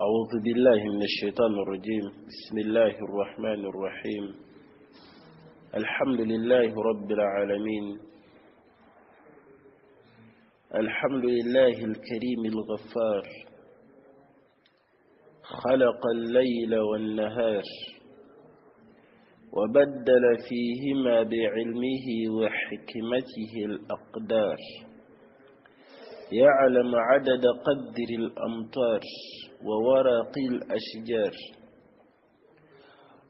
أعوذ بالله من الشيطان الرجيم. بسم الله الرحمن الرحيم. الحمد لله رب العالمين. الحمد لله الكريم الغفار. خلق الليل والنهار وبدل فيهما بعلمه وحكمته الأقدار. يعلم عدد قدر الأمطار وورق الأشجار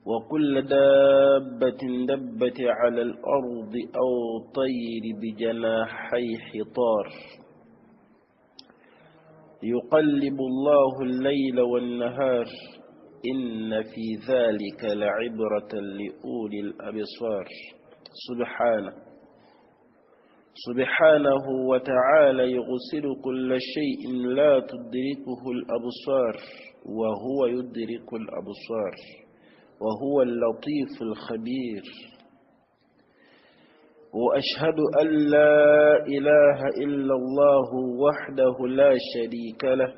وكل دابة دبت على الأرض أو طير بجناحيه طار. يقلب الله الليل والنهار إن في ذلك لعبرة لأولي الأبصار. سبحانه وتعالى يغسل كل شيء لا تدركه الأبصار وهو يدرك الأبصار وهو اللطيف الخبير. وأشهد أن لا إله إلا الله وحده لا شريك له.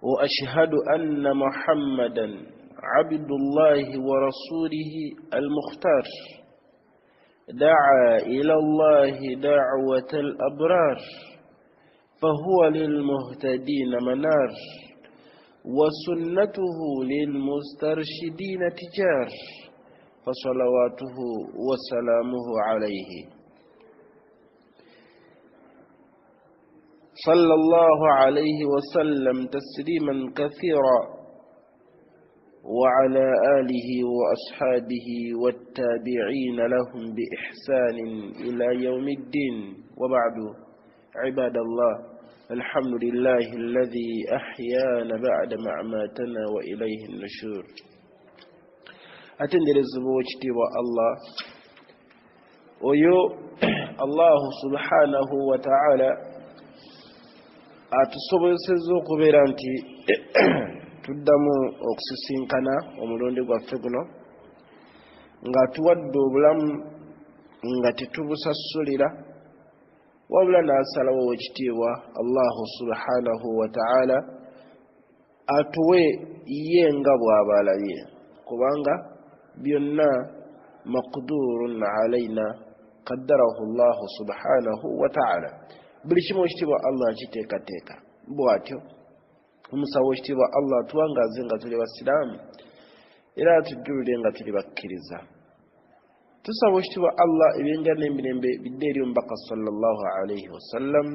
وأشهد أن محمدا عبد الله ورسوله المختار. دعا إلى الله دعوة الأبرار فهو للمهتدين منار وسنته للمسترشدين تجار فصلواته وسلامه عليه. صلى الله عليه وسلم تسليما كثيرا وعلى آله وأصحابه والتابعين لهم بإحسان إلى يوم الدين. وبعد، عباد الله، الحمد لله الذي أحيانا بعد ما أماتنا وإليه النشور. أتندر الزبوجتي والله ويو الله سبحانه وتعالى أتصبر سزوق برانتي tuddamu okusisinkana omulundi gwaffe guno nga tuwadde obulamu nga tetubusasulira wabula n'asalawo wekitiibwa Allahu subhanahu wa ta'ala atuwe ye nga bw'abalabye, kubanga byonna maqdurun alayna qaddarahu Allahu subhanahu wa ta'ala. Buli kimu ekitiibwa Allah akiteekateeka bw'atyo. Umusawo ekitiibwa Allah tuwangaze nga tuli basiraamu era tujjulire nga tuli bakkiriza. Tusaba ekitiibwa Allah ebyenjala n'emirembe bidde eri omubaka sallallahu alayhi wasallam.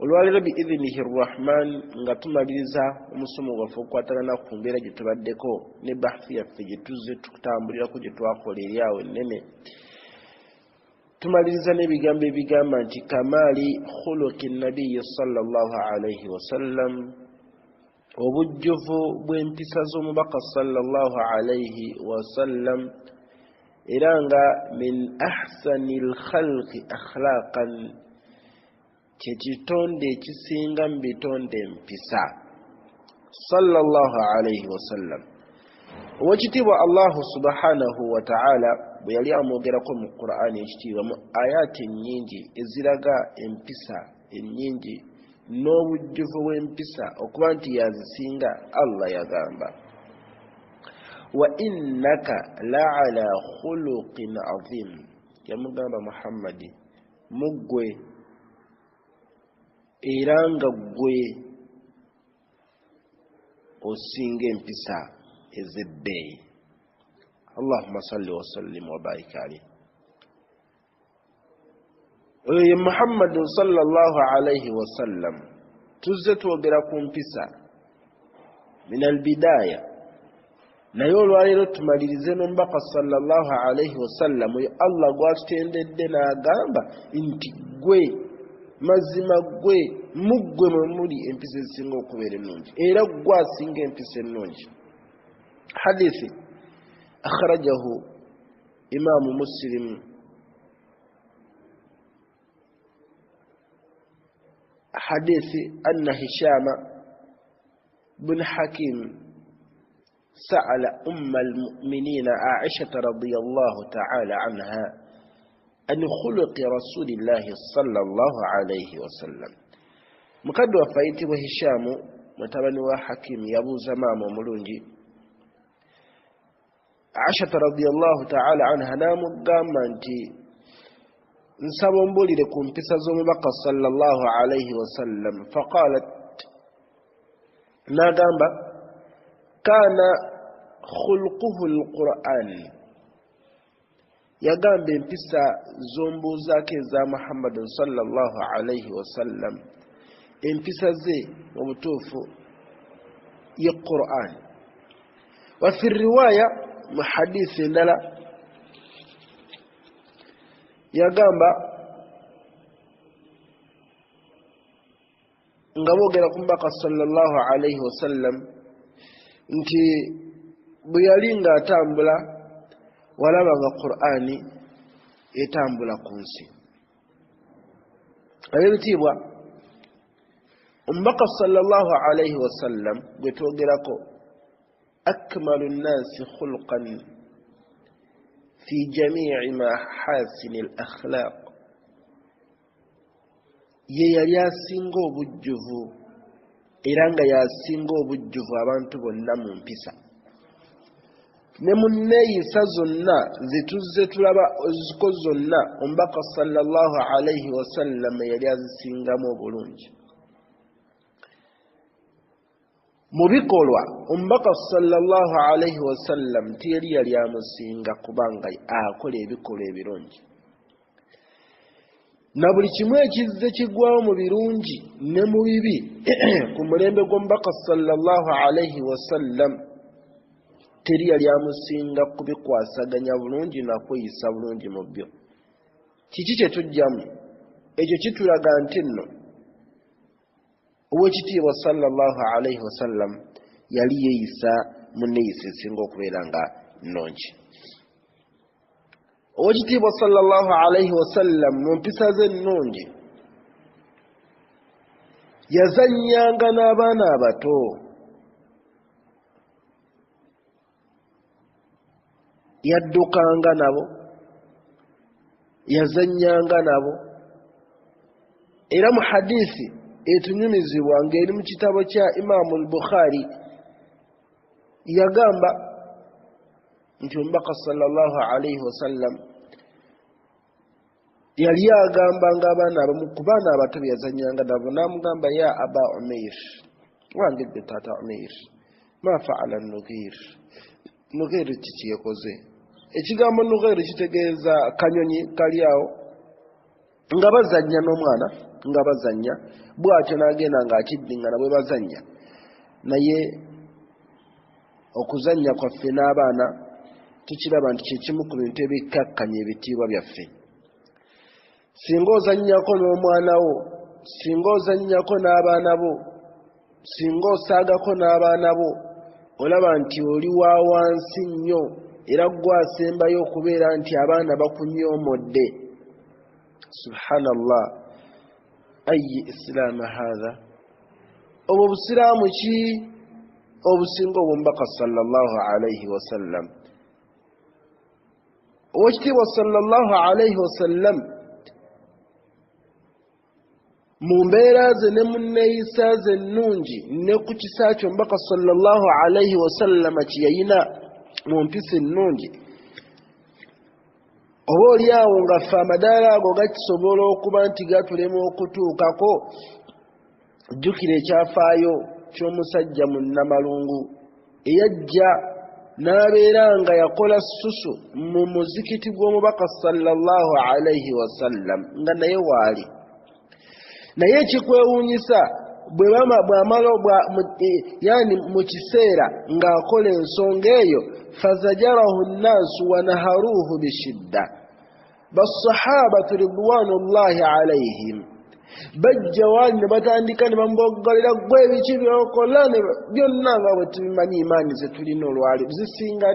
Olwaleero biidhinihi rrahman nga tumaliriza omusomo gwaffe okukwatagana ku mbeera gye tubaddeko ne bahathi yaffe gye tuzze tutambulirako gye twakola eri awo ennene. Tumaliriza n'ebigambo ebigamba nti kamaali khuluqi nabiyyi sallallahu alayhi wasallam, obujjuvu bw'empisa z'omubaka sallallahu alayhi wasallam, era nga min ahsani lkhalqi akhlaqan, kyekitonde ekisinga mu bitonde empisa. Sallallahu alayhi wasallam owekitiibwa Allahu subhanahu wa ta'ala bwe yali amwogerako mu Qur'ani ekitiibwa mu ayati ennyingi eziraga empisa ennyingi n'obujjuvu bw'empisa okuba nti yazisinga, Allah yagamba wa innaka la'ala khuluqin azim. Yamugamba Muhammadi, muggwe era nga ggwe osinga empisa ez'ebbeeyi. Allahumma salli wa sallim wa barik alayhi. Oyo ye Muhammadu sallallahu alayhi wasallam tuzze twogera ku mpisa min albidaaya, naye olwaleero tumalirize n'omubaka sallallahu alayhi wasallam oyo Allah gwatutendedde n'agamba nti ggwe mazima ggwe muggwe mwe muli empisa ezisinga okubeera ennungi era ggwe asinga empisa ennungi. Hadithi akhrajahu imaamu Muslim حديث أن هشام بن حكيم سأل أم المؤمنين عائشة رضي الله تعالى عنها عن خلق رسول الله صلى الله عليه وسلم. mukadde waffe ayitibwa Hishamu mutabani wa Hakim yabuuza maama omulungi Aisha radhiyallahu ta'ala anha namugamba nti nsaba ombulire ku mpisa z'omubaka sallallahu alayhi wasallam faqalat nagamba kana khulquhu alquran yagamba empisa z'ombuuzaako eza Muhammad sallallahu alayhi wasallam empisa ze obutuufu ye Qur'an wa fi riwaya mu hadithi endala yagamba nga boogera ku mbaka sallallahu alayhi wasallam nti bwe yali nga atambula walaba nga Qur'ani etambula ku nsi ab'ebitiibwa omubaka sallallahu alayhi wasallam gwe twogerako akmalu nnasi khulqan fi jami'i mahasini al-akhlaq ye yali asinga obujjuvu era nga yasinga obujjuvu abantu bonna mu mpisa ne mu nneeyisa zonna zituzze tulaba oziko zonna omubaka sallallahu alayhi wasallam yali azisingamu obulungi mu bikolwa omubaka sallallahu alayhi wasallam tiyali yali amusinga kubanga akola ebikolwa ebirungi na buli kimu ekizze kigwawo mu birungi ne mu bibi ku mulembe gw'omubaka sallallahu alayhi wasallam teri yali amusinga kubikwasaganya bulungi nakweyisa bulungi mu byo kiki kye tujjamu ekyo kitulaga nti nno owekitiibwa sallallahu alayhi wasallam yali yeeyisa mu nneeyisa esinga okubeera nga nnungi owekitiibwa sallallahu alayhi wasallam mu mpisa ze ennungi yazannyanga n'abaana abato yaddukanga nabo yazannyanga nabo era mu hadithi etunyumizibwa ng'eri mu kitabo kya Imaamu al-Bukhari yagamba nti omubaka sallallahu alayhi wasallam yali agambanga abaana abamu ku baana abato byazannyanga nabo n'amugamba ya aba Umair wange gwe taata Umair ma faala Nughir Nughir kiki yakoze ekigambo Nughir kitegeeza kanyonyi kali awo nga bazannya n'omwana nga bazannya bw'atyo n'agenda ng'akiddingana bwe bazannya naye okuzannya kwaffe n'abaana tukiraba nti kyekimu ku bintu ebikkakkanya ebitiibwa byaffe singa ozannyako n'omwana wo singa ozannyako n'abaana bo singa osaagako n'abaana bo olaba nti oli wa wansi nnyo era gwasembayo okubeera nti abaana bakunyoomodde subhanallah ayi islaama haadha obwo busiraamu ki obusinga obw'omubaka sallallahu alayhi wasallam owekitiibwa sallallahu alayhi wasallam mu mbeera ze ne mu nneeyisa ze ennungi ne ku kisa kyo omubaka sallallahu alayhi wasallama kye yayina mu mpisa ennungi oba oli awo nga ffe amadaala ago gakisobola okuba nti gatulema okutuukako jjukira ekyafaayo ky'omusajja munnamalungu eyajja n'abeera nga yakola ssusu mu muzikiti gw'omubaka sallallahu alayhi wasallam nga naye waali naye ekikwewuunyisa bw'amala yani mu kiseera ng'akola ensonga eyo fazajarahu nnaasu wa naharuuhu bishidda bassahabatu ridwanullahi alayhim bajja waali ne batandika ne bamuboggolera gwe ebiki byokola byonna nga bwe tubimanyi imaani ze tulina olwali zisinga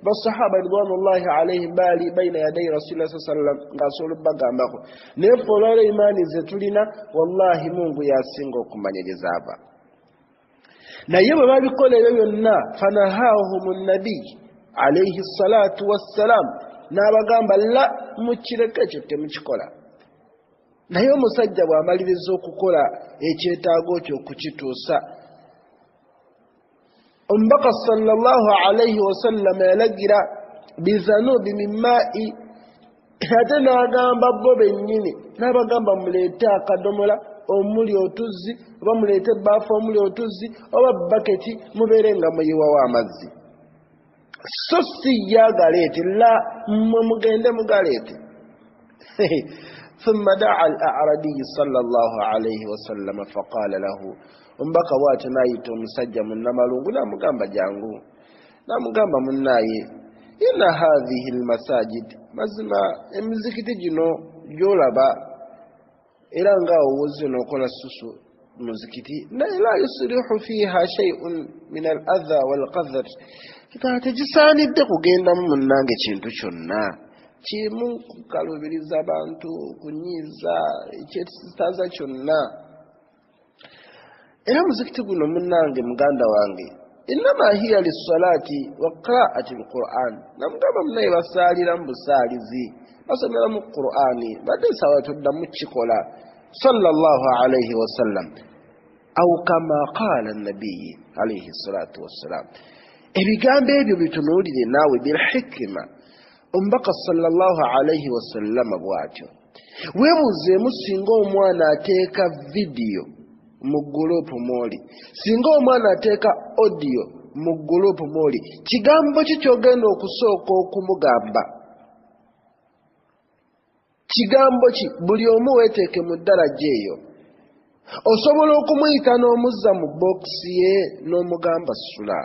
basahaba ridwanullahi alayhim baali baina yadayi rasulillah saa sallam ng'asobola obbagambako naye ffe olwala imaani ze tulina wallahi mungu yasinga okumanyiriza aba naye bwe babikola ebyo byonna fanahahum nabiyi alayhi salatu wassalaam n'abagamba la mukireke ekyo temukikola naye omusajja bw'amaliriza okukola ekyetaago kyo okukituusa ombaka sallallahu alayhi wasallam yalagira bizanubi min ma'i ate n'agamba bo bennyini n'abagamba muleete akadomola omuli otuzzi oba muleete ebbaafu omuli otuzzi oba baketi mubeere nga muyiwawo amazzi so si yagaleete la mmwe mugende mugaleete ثم دعا الأعرابي صلى الله عليه وسلم فقال له ombaka bw'atyo n'ayita omusajja munnamalungu n'amugamba jangu n'amugamba munnaye inna hadhihi almasajid mazima emizikiti gino gy'olaba era ngaawo wozze n'okola susu muzikiti naye la yusrihu fiha shay'un min al-adha wal-qadhar kikala tegisaanidde kugendamu munnange kintu kyonna kimu kukalubiriza abantu kunyiiza ekyetaaza kyonna era muzikiti guno munnange muganda wange innama hiya lissalati wa qira'ati alquran namugamba munaye basaalira mu busaalizi basomera mu qur'ani badde sawa tuddamu kikola sallallahu alayhi wasallam aw kama qala an-nabiy alayhi salatu wassalam ebigambo ebyo bitunuulire naawe bilhikima ombaka sallallahu alayhi wasallam bw'atyo weebuuzeemu singa omwana ateeka vidiyo mu gurupu mwoli singa omwana ateeka audio mu gurupu mwoli kigambo ki kyogenda okusooka okumugamba kigambo ki buli omu weeteeke mu ddaraja eyo osobola okumuyita n'omuzza mu bokisi ye n'omugamba sula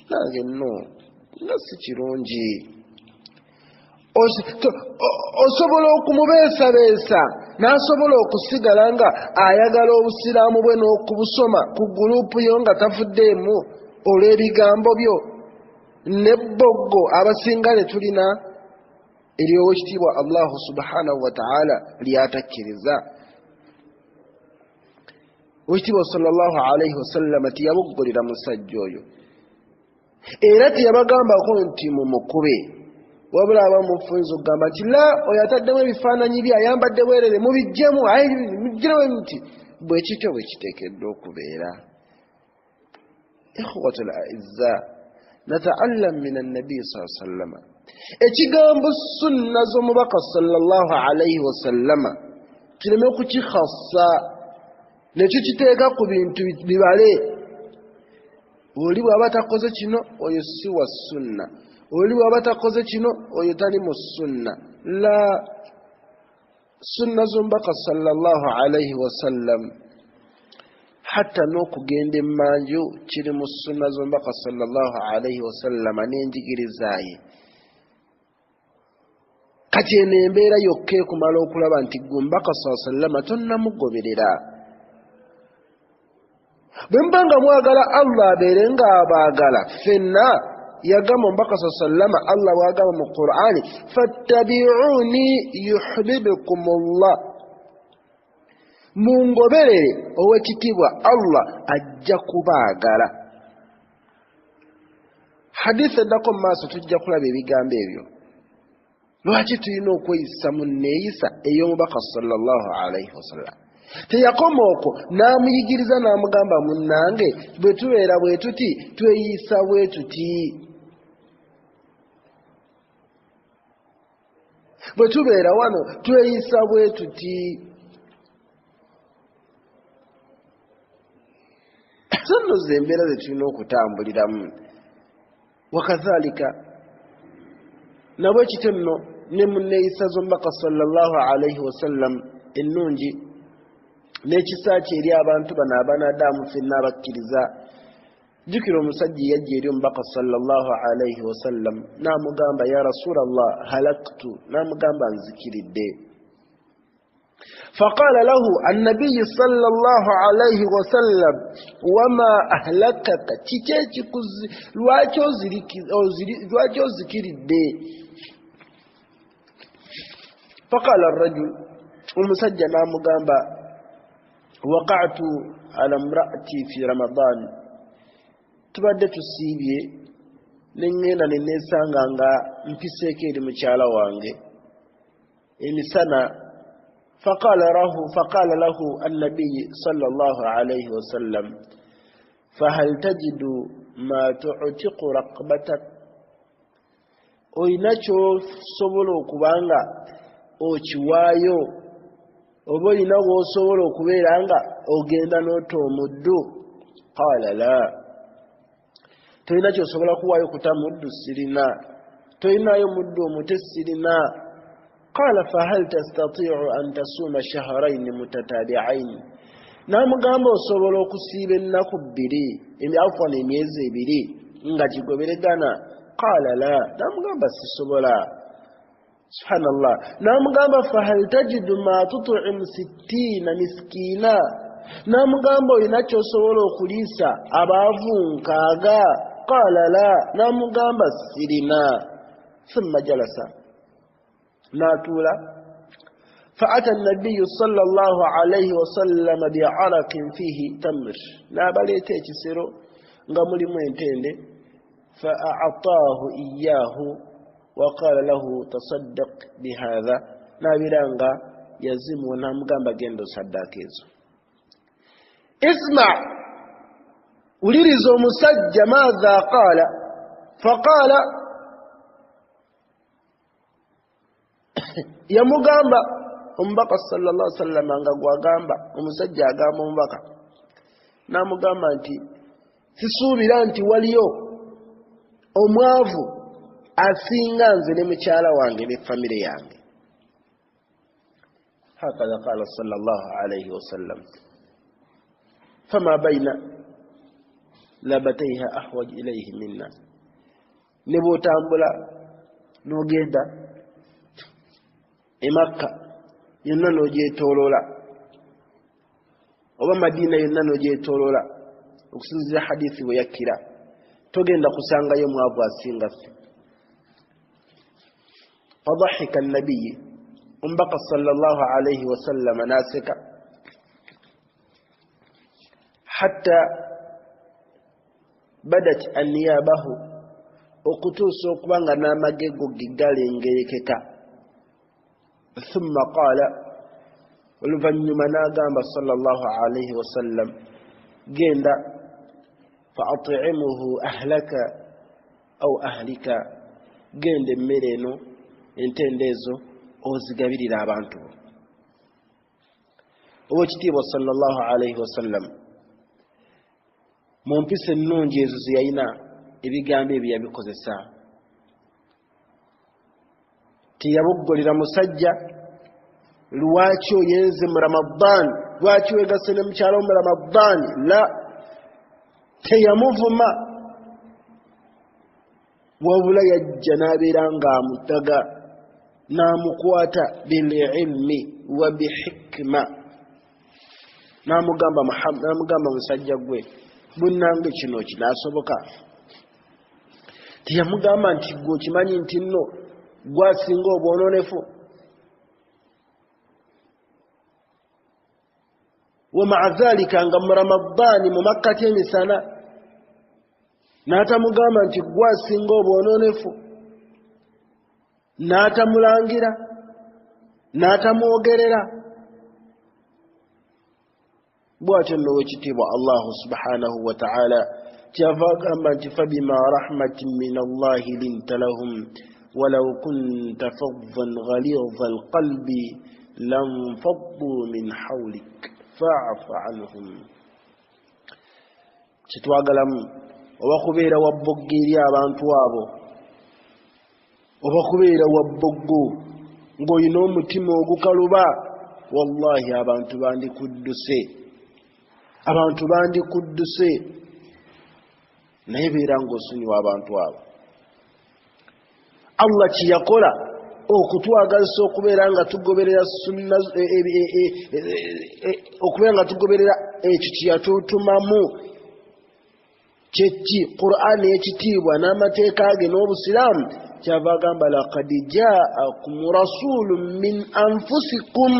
nange nno nga si kirungi osobola okumubeesabeesa n'asobola okusigala nga ayagala obusiraamu bwe n'okubusoma ku gurupu yo nga tavuddeemu olw'ebigambo byo n'ebboggo abasinga ne tulina ery'owekitiibwa allahu subhanahu wa ta'ala lyatakkiriza owekitiibwa sallallahu alayhi wasallama tiyaboggolera musajja oyo era teyabagambako nti mumukube wabula abamufunza okugamba nti la oyo ataddemu ebifaananyi bye ayambadde bwerere mubijjemu mugirewo nti bwe kityo bwe kiteekeddwa okubeera ikhwatu al-a'izza nata'allam min annabi sallallahu alayhi wasallama ekigambo sunna z'omubaka sallallahu alayhi wasallama kireme okukikhassa nekyo kiteeka ku bintu bibale oli bw'aba takoze kino oyo si wa sunna oli bw'aba takoze kino oyo tali mu sunna la sunna z'omubaka sallallahu alayhi wasallam hatta n'okugenda emmanju kiri mu sunna z'omubaka sallallahu alayhi wasallama n'enjigirizaye kati eno embeera yokka ekumala okulaba nti gwe omubaka sallallahu alayhi wasallama tonnamugoberera bwe mba nga mwagala allah abeere ng'abaagala ffenna yagamba omubaka sallama allah bw'agamba mu qur'ani fattabi'uni yuhibbukumullah mungoberere ow'ekitiibwa allah ajja kubaagala hadisi eddako mu maaso tujja kulaba ebigambo ebyo lwaki tulina okweyisa mu nneeyisa ey'omubaka sallallahu alayhi wasallam teyakoma okwo n'amuyigiriza n'amugamba munnange bwe tubeera bwe tuti tweyisa bwe tuti bwe tubeera wano tweyisa bwe tuti zonno zembeera ze tulina okutambuliramu wakazalika nabwe kityo nno ne munneeyisa z'omubaka sallallahu alayhi wasallam ennungi n'ekisa kye eri abantu bano abanadamu ffenna abakkiriza jjukira omusajja yajja eri omubaka sallallahu alayhi wasallam n'amugamba ya rasulallah halaktu n'amugamba nzikiridde فقال له النبي صلى الله عليه وسلم وما أهلكك تيكيكوز لواجو ذكريدي فقال الرجل ومسجل مغامبا وقعت على امرأتي في رمضان تبدت السيبي نينا نيسانغا مفيسيكي لمشالا وانغي إن سنة فقال له النبي صلى الله عليه وسلم فهل تجد ma tu'tiqu raqbatak oyina ky'osobola okubanga okiwaayo oba olina w'osobola okubeera nga ogenda n'ota omuddu qaala la tolina ky'osobola kuwaayo kuta muddu sirina tolinayo muddu omute sirina qaala fahal tastatiicu an tasuuma shahrayni mutataabicaini n'amugamba osobola okusiiba ennaku bbiri afwan emyezi ebiri nga kigoberegana qaala la n'amugamba sisobola subhanallah n'amugamba fahal tajidu ma tut'imu 60 miskiina n'amugamba olina ky'osobola okuliisa abaavu 60 qaala la n'amugamba sirina thumma jalasa ناتولا فأتى النبي صلى الله عليه وسلم بعرق فيه تمر نابليتي تسيرو نغمولي موينتيندي فأعطاه إياه وقال له تصدق بهذا نابلانغا يزم ونامغامبا جندو صداكيزو اسمع وليرزو مسجى ماذا قال فقال yamugamba omubaka sallallahu alaihi wasallam nga gwagamba omusajja agamba omubaka namugamba nti sisuubira nti waliyo omwavu asinga nze ne mukyala wange ne famire yange hakaza qala sallallahu alaihi wasallam fama baina labataiha ahwaj ilayhi minna ne bwotambula n'ogenda Makka yonna n'ogyetooloola oba Madiina yonna n'ogyetooloola okusinziira hadiisi bwe yakkira togenda kusangayo mwavu asinga ffe fadahika annabiyyi omubaka sallallahu alaihi wasallama n'aseka hatta badat anniyabahu okutuusa okuba nga n'amagego ge galengerekeka ثم قال ولفنما ناغام صلى الله عليه وسلم جند فأطعمه أهلك أو أهلك جند مرينو انتندزو أوزغابير لابانتو وجتيب صلى الله عليه وسلم مومبيس النون جيزو زياينا ibigambo byabikozesa tiyabugulira musajja lwaki oyenze mu Ramadan lwaki wegase ne mukyalo mu Ramadan la teyamuvuma wabula yajja n'abeera ng'amutaga n'amukwata bililmi wa bihikma n'amugamba musajja gwe bunnange kino kinaasoboka teyamugamba nti gwe okimanyi nti nno gwasinga obwononefu ومع ذلك nga mu Ramadan mu makkati emisana n'atamugamba nti gwasinga obwononefu n'atamulangira n'atamwogerera bw'atyo nno wekitiibwa Allahu subhanahu wa ta'ala kyava agamba nti fabima rahmatin min Allahi linta lahum ولو كنت فظا غليظ القلب لانفضوا من حولك فاعف عنهم kitwagalamu oba kubeera wabboggerya abantu abo oba kubeera wabboggo ng'olina omutima ogukaluba wallahi abantu bandikudduse naye beera ng'osonyiwa abantu abo Allah kiyakola okutwagazisa okubeera nga tugoberera sunna okubeera nga tugoberera ekyo kyeyatutumamu kyeki Qur'an ekitiibwa n'amateeka ge n'obusiraamu kyava agamba laqad ja'akum rasulun min anfusikum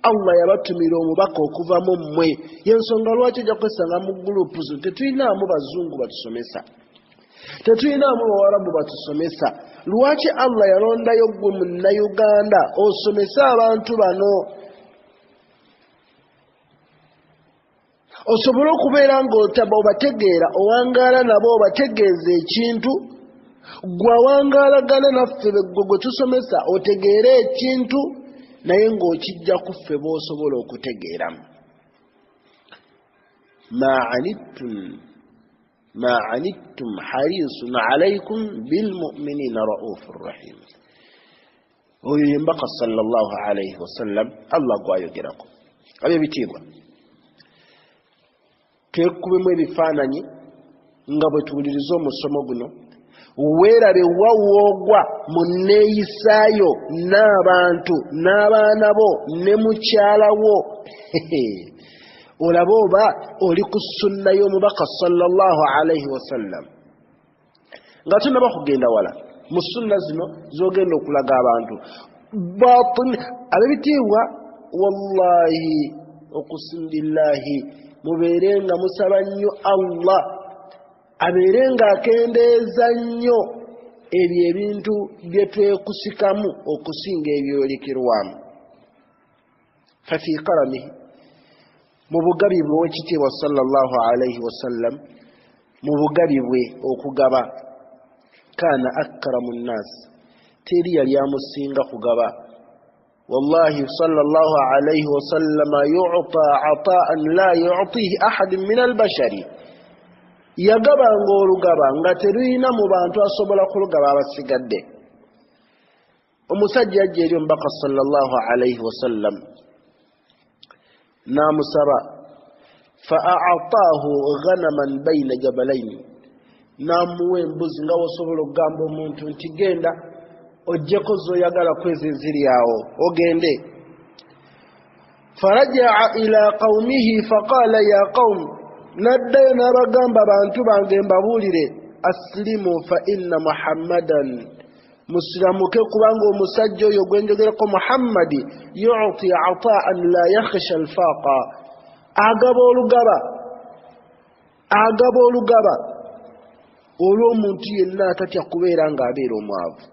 Allah yabatumira omubaka okuva mu mmwe yensonga lwaki ojja kwesanga mu gurupu zo tetuyinaamu bazungu batusomesa tetuyinaamu bawarabu batusomesa lwaki Allah yalondayo gwe munnayuganda osomesa abantu bano osobola okubeera ng'otaba obategeera owangaala nabo obategeeza ekintu gwe awangaalagana naffe gwe tusomesa otegeera ekintu naye ng'okijja ku ffe b'osobola okutegeeramu. ma anittum harisun alaykum bilmuminina raufur rahim. oyo ye mbaka sallallahu alayhi wasallam allah gwayogerako. ab'ebitiibwa twekubemu ebifaananyi nga bwe tuwuliriza omusomo guno, weerabe wawoogwa mu nneeyisaayo n'abantu n'abaana bo ne mukyala wo olaba oba oli ku sunna y'omubaka sallallahu alayhi wasallam. nga tunaba kugenda wala mu sunna zino zogenda okulaga abantu ab'ebitiibwa, wallahi okusindillahi mubeere nga musaba nnyo Allah abeere nga akendeeza nnyo ebyo ebintu bye twekusikamu okusinga ebyolekerwamu. fafi karamihi, mu bugabi bwe wekitiibwa sallallahu alayhi wasallam, mu bugabi bwe okugaba, kaana akramu nnaas, teri yali amusinga kugaba. wallahi sallallahu alayhi wasallam yu'ta ataan la yu'tihi ahadun min albashari, yagabanga olugaba nga teruyina mu bantu asobola kulugaba abasigadde. omusajja yajja eri omubaka sallallahu alayhi wasallam n'amusaba, fa a'ataahu ghanaman bayna jabalaini, n'amuwa embuzi nga wosobola okugamba omuntu nti genda ojjeko zoyagala kwezi eziri awo ogende. faraja'a ila qaumihi faqala ya qaum, naddayo n'abagamba bantu bange mbabuulire, aslimu fa inna muhammadan, musiramuke kubanga omusajja oyo gwenjogerako Muhammadi yu'ti ataan la yakhsha alfaqa, agaba olugaba olw'omuntu yenna atatya kubeera ng'abeera omwavu.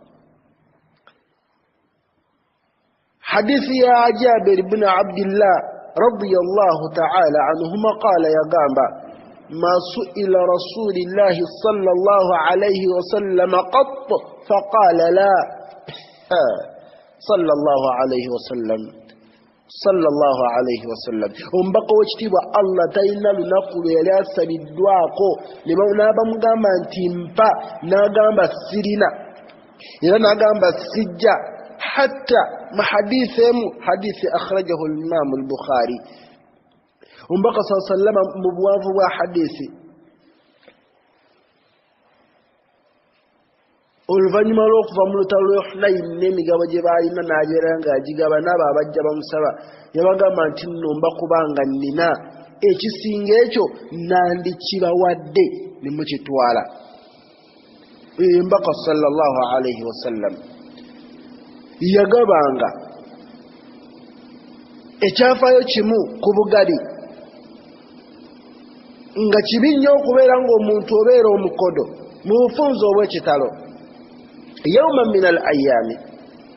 hadithi ya Jabir ibn Abdillah radiyallahu ta'ala anhuma qala, yagamba ma su'ila rasulillahi sallallahu alayhi wasallam qatt faqala la sallallahu alayhi wasallam. omubaka w'ekitiibwa Allah talina lunaku lwe yali asabiddwako n'abamugamba nti mpa n'agamba sirina, era n'agamba sijja. hatta mu hadithi emu, hadithi akhrajahu al-imam al-Bukhari, omubaka sallallahu alayhi wasallam mu buwanvu bwa hadithi, oluvannyuma lw'okuva mu lutalo lw'e Hunayn n'emigabo gye baalina n'abeera ng'agigaba n'abo abajja bamusaba, yabagamba nti nno mba kubanga nnina ekisinga ekyo nandikibawadde ne mukitwala. mbaka sallallahu alayhi wasallam yagabanga ekyafaayo kimu ku bugali, nga kibi nnyo okubeera ng'omuntu obeera omukodo mu bufunze obw'ekitalo. yawma min al ayami,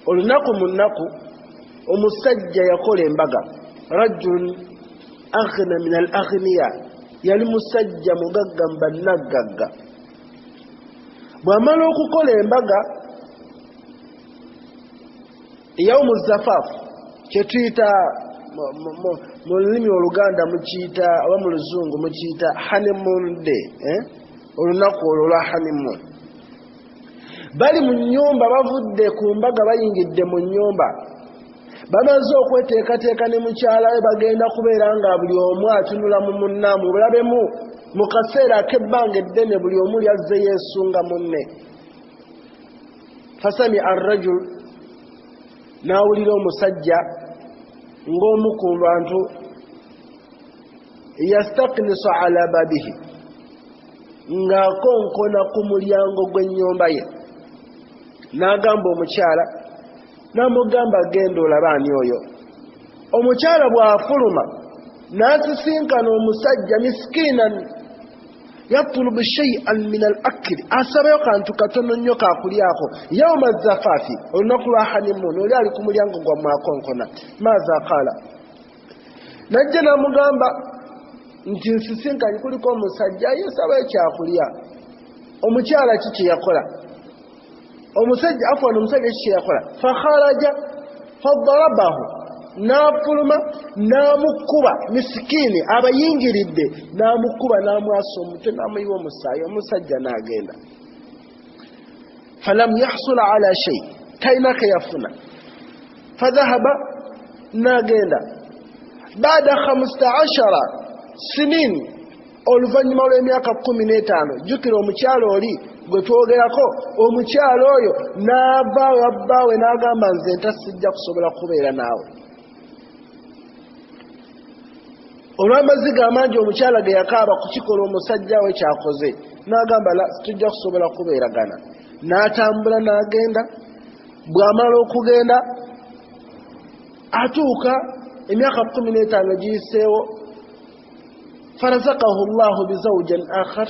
olunaku mu nnaku, omusajja yakola embaga, rajulun aghna min al aghniya, yali musajja mugagga mu bannaggagga. bw'amala okukola embaga, yawmu zafaf, kyetuyita mu lulimi oluganda mukiyita oba mu luzungu mukiyita honeymoon day, olunaku olwo lwa honeymoon. bali mu nnyumba bavudde ku mbaga bayingidde mu nnyumba, bamaze okweteekateeka ne mukyala we bagenda kubeera nga buli omu atunula mu munnaamu, bulabemu mu kaseera ak'ebbanga eddene buli omu lyazze yeesunga munne. fasami arrajul, n'awulira omusajja ng'omu ku bantu yastaknisu ala babihi, ng'akonkona ku mulyango gw'ennyumba ye. n'agamba omukyala, n'amugamba genda olabe ani oyo. omukyala bw'afuluma n'asisinkana omusajja miskiinan yatlubu shay'an min al-akli, asabayo kantu katono nnyo kakulyako. yawma zafaafi, olunaku lwa honeymoon, oli ali ku mulyango gwammwe akonkona. maaza qaala, najja n'amugamba nti nsisinkanye kuliko omusajja yesaba ekyakulya. Omukyala kiki yakola? Omusajja afwana omusajja kiki yakola? Fakharaja fadarabahu, n'afuluma n'amukuba, misikini abayingiridde n'amukuba n'amwasa omutwe n'amuyiwa omusaayi. Omusajja n'agenda. Falam yahsula ala shay, talina keyafuna. Fadhahaba, n'agenda. Baada 15 sinin, oluvannyuma lw'emyaka 15, jjukira omukyalo oli gwe twogerako, omukyalo oyo n'avaawo abbaawe n'agamba nze ntasijja kusobola kubeera naawe. Olw'amaziga amangi omukyala ge yakaaba kukikola omusajja we kyakoze, n'agamba la tujja kusobola kubeeragana. N'atambula n'agenda. Bw'amala okugenda atuuka emyaka 15 giyiseewo. Farazakahu Allahu bizawjan akhar,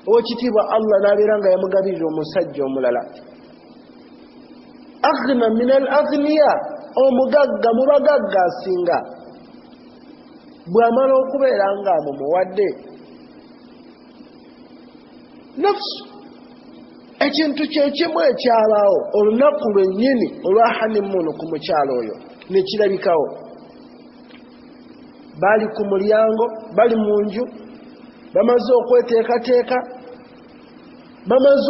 owekitiibwa Allah n'abeera nga yamugabirira omusajja omulala. Aghna min al aghniya, omugagga mu bagagga asinga. Bw'amala okubeera nga amumuwadde nafsu, ekintu kyekimu ekyalaawo olunaku lwennyini olwa hanimuunu ku mukyalo oyo ne kirabikawo. Bali ku mulyango, bali mu nju, bamaze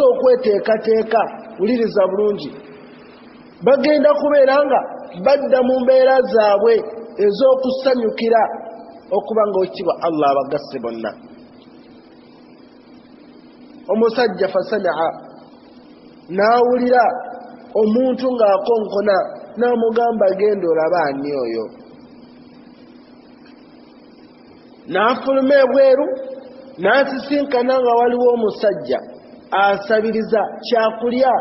okweteekateeka, wuliriza bulungi, bagenda kubeera nga badda mu mbeera zaabwe ez'okusanyukira okuba nga okitibwa Allah abagasse bonna. Omusajja fasamia, n'awulira omuntu ng'akonkona, n'amugamba genda olabe ani oyo. N'afuluma ebweru, n'asisinkana nga waliwo omusajja asabiriza kyakulya.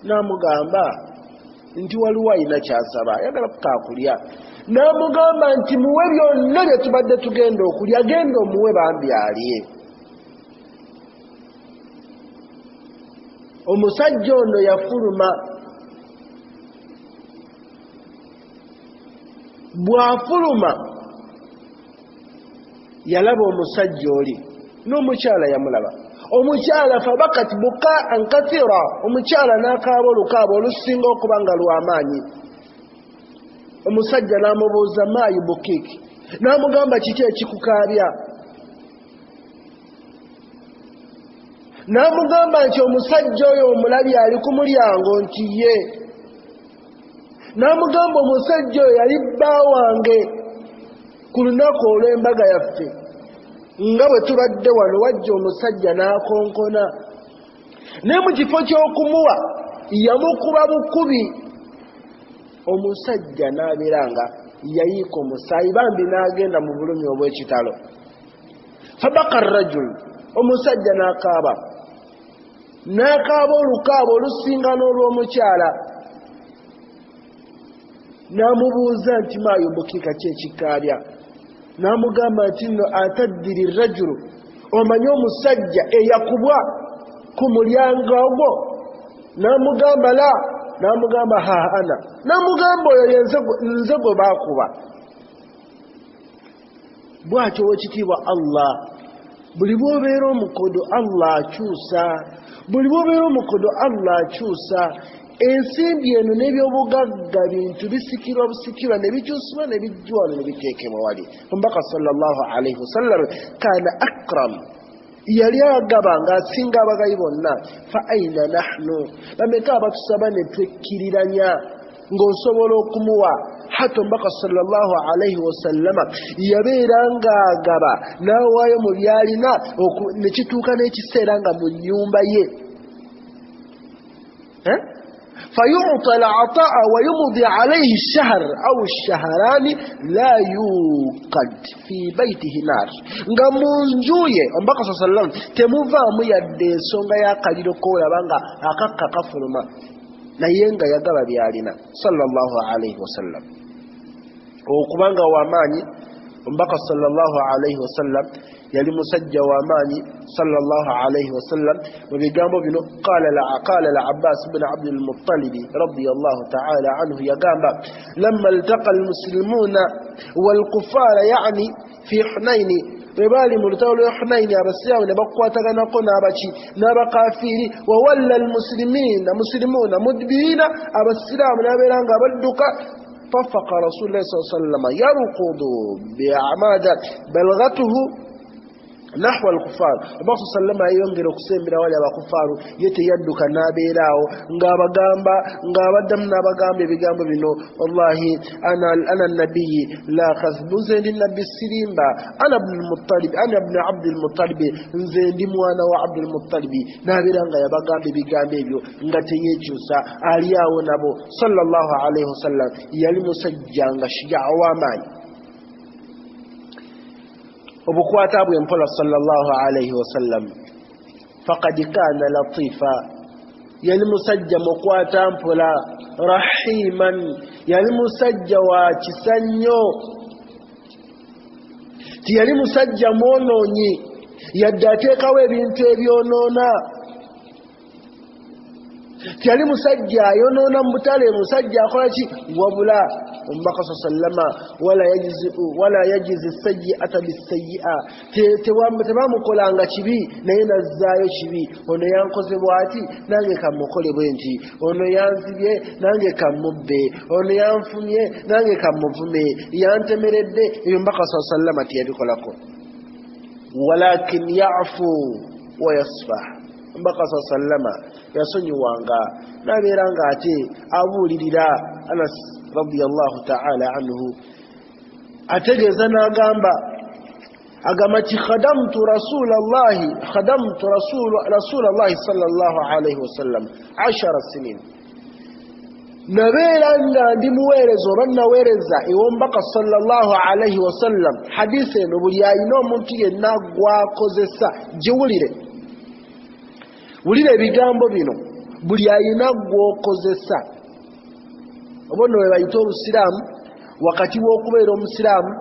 N'amugamba nti waliwo ayina kyasaba, ayagala kukaakulya. N'amugamba nti muwe byonna bye tubadde tugenda okulya, genda omuwe bambi alye. Omusajja ono yafuluma. Bw'afuluma yalaba omusajja oli n'omukyala yamulaba. Omukyala fabakat bukaan kathira, omukyala n'akaaba olukaaba olusinga okuba nga lw'amaanyi. Omusajja n'amubuuza maayi bukiki, n'amugamba kiki ekikukaabya? N'amugamba nti omusajja oyo omulabye ali ku mulyango nti ye. N'amugamba omusajja oyo yali bba wange ku lunaku olw'embaga yaffe, nga bwe tubadde wano wajja omusajja n'akonkona, naye mu kifo ky'okumuwa yamukuba bukubi. Omusajja n'abeera nga yayiika omusaayi, bambi n'agenda mu bulumi obw'ekitalo. Fabaka rajul, omusajja n'akaaba olukaaba olusinga n'olw'omukyala. N'amubuuza nti maayo bukika ki ekikaabya? N'amugamba nti nno ataddiri rajulu, omanyi omusajja eyakubwa ku mulyango ogwo? N'amugamba la. N'amugamba ha ana. N'amugamba oyo nze gwe baakuba. Bw'atyo owekitiibwa Allah, buli bw'obeera omukodo Allah akyusa, buli bw'obeera omukodo Allah akyusa. Ensimbi eno n'ebyobugagga bintu bisikirwa busikirwa ne bikyusibwa ne bijjwa ne biteekebwa wali. Omubaka sallallahu alaihi wasallam kaana akram, yali agaba ng'asinga abagayi bonna. Fa aina nahnu, bameka abatusaba ne twekkiriranya ng'osobola okumuwa? Hata omubaka sallallahu alaihi wasallama yabeera ng'agaba n'awaayo mu byalina ne kituuka n'ekiseera nga mu nnyumba ye. فيعطى العطاء ويمضي عليه الشهر أو الشهران لا يوقد في بيته نار. nga munjuye omubaka sallallahu alaihi wasallam temuvaamu yadde ensonga y'akaliro koolaba akakka kafuluma, naye nga yagaba byalina sallallahu alaihi wasallam. Okubanga w'amaanyi omubaka sallallahu alaihi wasallam yali musajja w'amaanyi sallallahu alaihi wasallam. Mu bigambo bino qala al-Abbas ibn Abd al-Muttalib radiyallahu ta'ala anhu yagamba, lamma iltaqa al-muslimuna wal-kuffara yani fi Hunain bebali mu lutalo lwa Hunaini abasiraamu ne bakwataganako n'abakafiri wa walla almuslimuna mudbirina abasiraamu nabeera nga badduka ففق رسول الله صلى الله عليه وسلم يركض بأعماد بلغته نحو الكفار الله صلى الله عليه وسلم ينظر كسيمبرا wale abakufaru yeteyadduka nabeerawo ng'abaddamu n'abagamba ebigambo bino wallahi ana nabiyyi la khazbuze ndi nabbi sirimba ana ibn abdul muttalib nze ndi mwana wa abdul muttalib nabeera nga yabagamba ebigambo ebyo nga teyekyusa ali awo nabo sallallahu alaihi wasallam yali musajja nga shujaa w'amaanyi obukwata bwe mpola sallallahu alayhi wasallam faqad kana latifa yali musajja mukwata mpola rahiman yali musajja wa kisanyo tiyali musajja mwonoonyi yadde ateekawo ebintu ebyonoona tiyali musajja ayonoona mu butale musajja akola ki wabula omubaka sallama wala yajizi sayyi'ata bisayyi'a tebamukolanga kibi naye nazzaayo kibi ono yankoze bw'ati nange kamukole bwe nti ono yanzibye nange kamubbe ono yanfumye nange kamuvume yantemeredde ebyo omubaka sallama tiyabikolako walakin ya'fu wa yasfah mbaka sallama yasonyiwanga nabeera nga ate abuulirira Anas radiyallahu ta'ala anhu ategeeza n'agamba ti khadamtu rasulallahi sallallahu alayhi wasallam 10 sinin nabeera nga ndi muweereza oba naweereza ewombaka sallallahu alayhi wasallam hadisi eno buli alina omuntu yenna gwakozesa giwulire wulira ebigambo bino buli alina gwokozesa obono we bayita obusiraamu wakati w'okubeera omusiraamu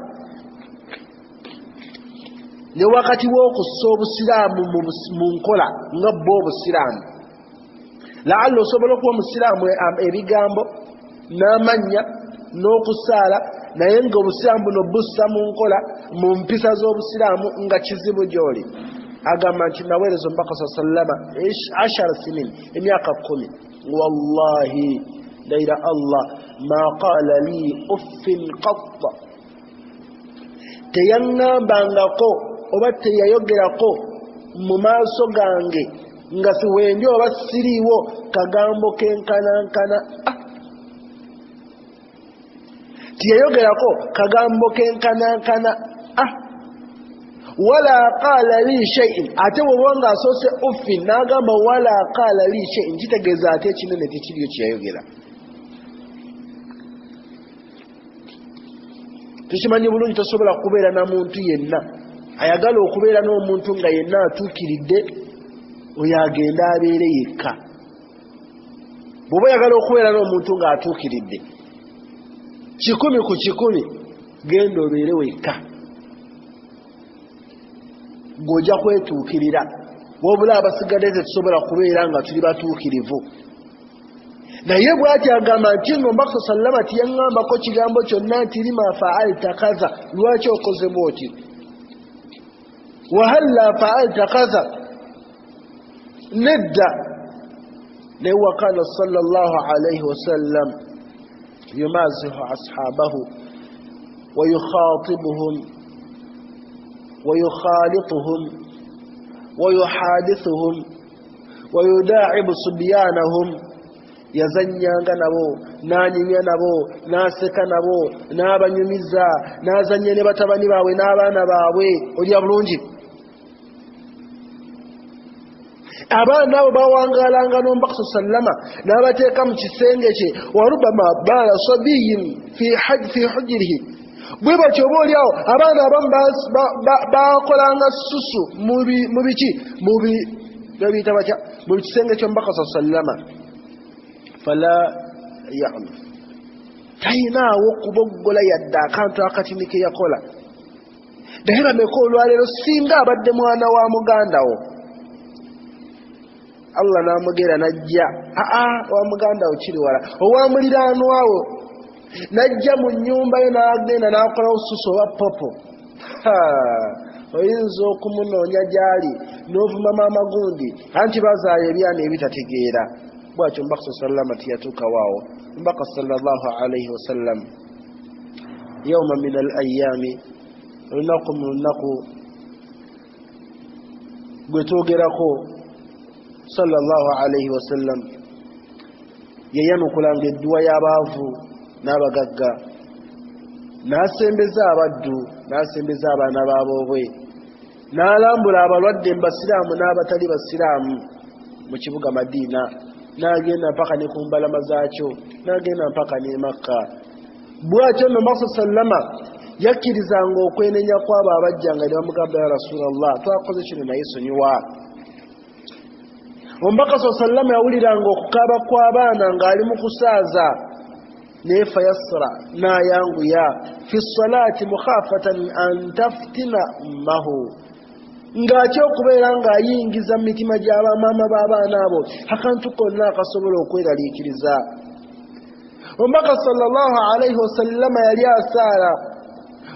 ne wakati w'okussa obusiraamu mu nkola nga bwo obusiraamu laalla osobola okuba omusiraamu ebigambo n'amannya n'okusaala naye nga obusiraamu buno bussa mu nkola mu mpisa z'obusiraamu nga kizibu gy'oli agamba nti naweereza omubaka sallama 10 sinin emyaka 10 wallahi daira Allah ma qala li uffin qatta teyaŋŋambangako oba teyayogerako mu maaso gange nga siwendi oba siriiwo kagambo kenkanankana teyayogerako kagambo kenkanankana wala qala li shay'in ate wabanga asose uffin nagamba wala qala li shay'in kitegeeza ate kinene tekiriyo kyeyayogera tukimanyi bulungi tosobola kubeera na muntu yenna ayagala okubeera n'omuntu nga yenna atuukiridde oyo agenda abeere yekka bw'oba oyagala okubeera n'omuntu nga atuukiridde 100 ku 100 genda obeere wekka gojja kwetuukirira wabula abasigadde tetusobola kubeera nga tuli batuukirivu naye bw'ati agamba nti ng'ombaka sallama tiyaŋŋambako kigambo kyonna nti lima fa'alta kaza lwaki okoze bw'oti wahalla fa'alta kaza nedda naye wakana sallallahu alayhi wasallam yumazihu ashabahu wayukhatibuhum ويخالطهم ويحادثهم ويداعب صبيانهم yazanyanga nabo nanyumya nabo naseka nabo nabanyumiza nazanya ne batabani bawe n'abaana baabwe olya bulungi abaana abo bawangalanga n'ombaka sallama n'abateeka mu kisenge kye warubama bala sabiyin fi hujrihi bwe batyo oba oliawo abaana abamu bakolanga susu mu biki babiyita batya mu kisenge ky'omubaka sallama fala ya'lam tayinaawo okuboggola yadde akantu akatini ke yakola naye bameka olwaleero singa abadde mwana wa mugandawo Allah n'amugera najja wa mugandawo kiri wala owa muliraanwawo najja mu nnyumba yo n'agenda n'akolawo susu oba popo oyinza okumunonya gyali n'ovuma maama gundi anti bazaayo ebyana ebitategeera bwatyo omubaka sallama tiyatuukawaawo omubaka sallallahu alaihi wasallam yawma min al ayami olunaku mu lunaku gwe twogerako sallallahu alaihi wasallam yeyanukulanga edduwa y'abaavu n'abagagga n'asembeza abaddu n'asembeza abaana b'aboobwe n'alambula abalwadde mu basiraamu n'abatali basiraamu mu kibuga Madiina n'agenda mpaka ne ku mbalama zaakyo n'agenda mpaka ne Makka bw'atyo nno Muhammad sallama yakkirizanga okwenenya kw'abo abajjanga ne bamugamba ya Rasulallah twakoze kino naye sonyiwa omubaka sallama yawuliranga okukaaba kw'abaana ng'ali mu kusaaza naye fayasra n'ayanguya fi salaati mukhafatan an taftina ummahu ng'atya okubeera ng'ayingiza mu mitima gy'abamaama b'abaana abo akantu konna akasobola okweraliikiriza omubaka sallallahu alaihi wasallama yali asaala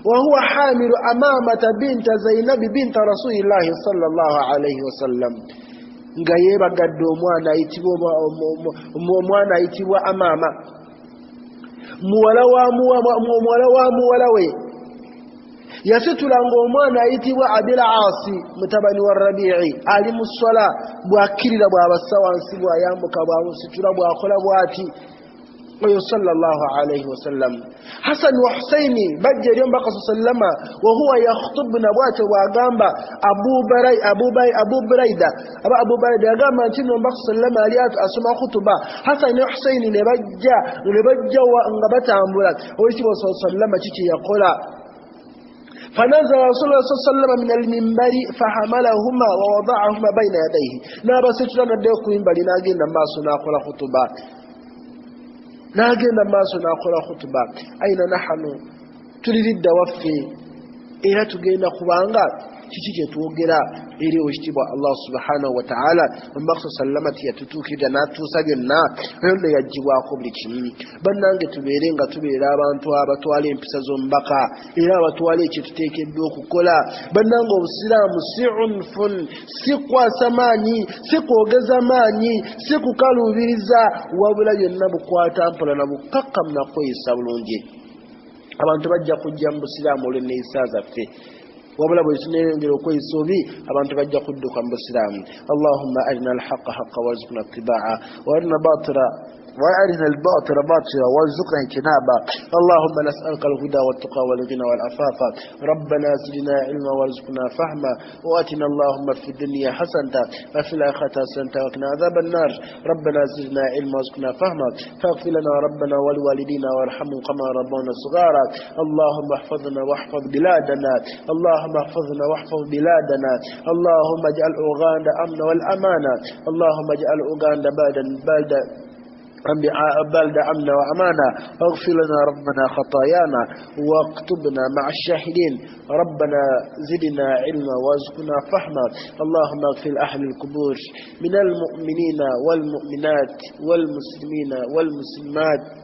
وهو حامل أمامة بنت زينب بنت رسول الله صلى الله عليه وسلم nga yebagadde omwana ayitibwa Amaama muwala wa muwala we yasitulanga omwana ayitibwa Abil Aasi mutabani wa Rabi'i ali mu ssala bw'akkirira bw'abassa wansi bw'ayambuka bw'amusitula bw'akola bw'ati oyo sallallahu alaihi wasallam Hasan wa Husaini bajja eri omubaka sallama wa huwa yakhtubna bw'atyo bw'agamba Abu Buraida yagamba nti omubaka sallama ali asoma khutuba Hasan ne Husaini ne bajja nga batambula oyitibwa sallama kiki yakola فنزل رسول الله صلى الله عليه وسلم من المنبر فحملهما ووضعهما بين يديه نابا سترنا ديكو منبر ناغينا ماسو ناقول خطبه nagenda maaso nakola khutuba aina nahanu tuliridda waffe era tugenda kubanga kiki kyetwogera eri ekitibwa Allah subhanahu wa ta'ala omubaka sallama tiyatutuukirira n'atuusa byonna yonna yagibwako buli kimu bannange tubeere nga tubeera abantu abatwala empisa z'omubaka era abatwala ekyo tuteekeddwa okukola bannange obusiraamu si unfun si kwasa maanyi si kwogeza maanyi si kukaluubiriza wabula byonna bukwata mpola na bukkakkamu nakweyisa bulungi abantu bajja kujja mu busiraamu olw'enneeyisa zaffe wabula bwe tuneyongera okweyisa obi abantu bajja kudduka mu busiraamu Allahumma arina alhaqa haqqa warzuqna ittibaa'a wa arina batila وأرنا الباطل باطلا وارزقنا اجتنابا اللهم نسألك الهدى والتقى والغنى والعفاف ربنا زدنا علما وارزقنا فهما وآتنا اللهم في الدنيا حسنة وفي الآخرة حسنة وقنا عذاب النار ربنا زدنا علما وارزقنا فهما فاغفر لنا ربنا ولوالدينا وارحمهم كما ربونا صغارا اللهم احفظنا واحفظ بلادنا اللهم احفظنا واحفظ بلادنا اللهم اجعل أوغندا أمن والأمانة اللهم اجعل أوغندا بلد أمن وأمانة واغفر لنا ربنا خطايانا واكتبنا مع الشاهدين ربنا زدنا علما وارزقنا فهما اللهم اغفر أهل القبور من المؤمنين والمؤمنات والمسلمين والمسلمات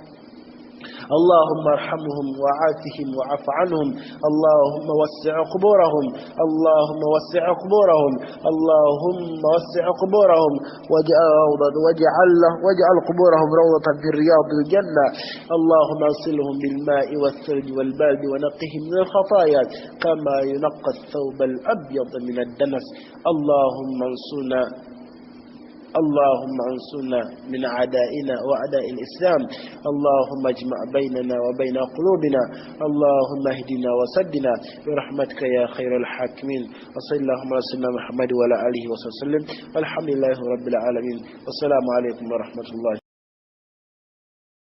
اللهم ارحمهم وعافهم وعف عنهم اللهم وسع قبورهم اللهم وسع قبورهم اللهم وسع قبورهم واجعل قبورهم روضة في رياض الجنة اللهم اغسلهم بالماء والثلج والبرد ونقهم من الخطايا كما ينقى الثوب الأبيض من الدنس اللهم انصرنا من أعدائنا وأعداء الإسلام اللهم اجمع بيننا وبين قلوبنا اللهم اهدنا وسدنا برحمتك يا خير الحاكمين وصلى اللهم على سيدنا محمد وعلى آله وصحبه وسلم والحمد لله رب العالمين والسلام عليكم ورحمة الله